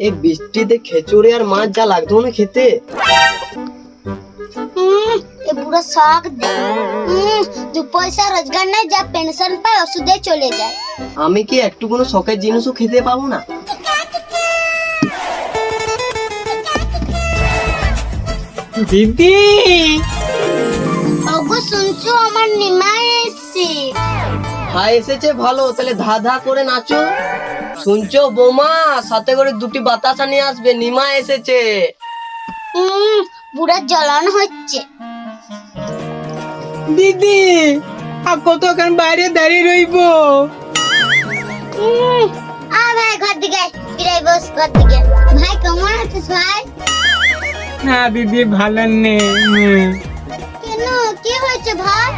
এই বৃষ্টিতে খিচুড়ি আর মাছ যা লাগতো না খেতে। এ পুরো শখ দে। দু পয়সা রোজগার নাই, যা পেনশন পায় ওষুধে চলে যায়। আমি কি একটু কোনো শখের জিনিসও খেতে পাবো না? দিদি ওগো শুনছো, আমার নিমাই এসছে। হ্যাঁ এসেছে, ভালো, তাহলে ধা ধা করে নাচো। শুনছো বৌমা, সাথে করে দুটি বাতাসা নিয়ে আসবে, নিমা এসেছে। পুরো জ্বলন হচ্ছে। দিদি আর কতক্ষণ বাইরে দাঁড়িয়ে রইবো? ভাই ঘর দিকে ফিরাই বস, ঘর দিকে। ভাই কেমন আছিস ভাই? না দিদি ভালো নেই। কেন, কি হয়েছে ভাই?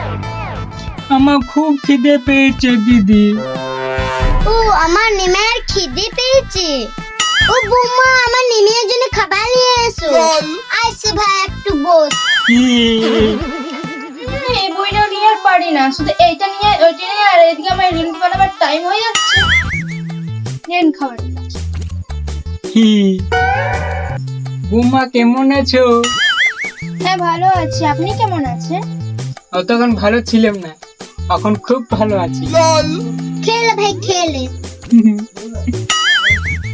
আমার খুব খিদে পেয়েছে দিদি। ও আমার নিমাইয়ের খিদে পেয়েছে। ও বৌমা, আমার নিমাইয়ের জন্য খাবার নিয়ে এসো। আইসো ভাই, একটু বস। এই বইটা নিয়ে আর পারি না, শুধু এইটা নিয়ে ওইটা নিয়ে, আর এদিকে আমার রিলস বানাবার টাইম হয়ে যাচ্ছে। নেন খাবার। বৌমা কেমন আছো? হ্যাঁ ভালো আছি, আপনি কেমন আছেন? অতক্ষণ ভালো ছিলাম না, এখন খুব ভালো আছি। খেলে ভাই খেলে।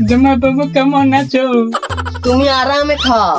জামাই বাবু কেমন আছো? তুমি আরামে খাও।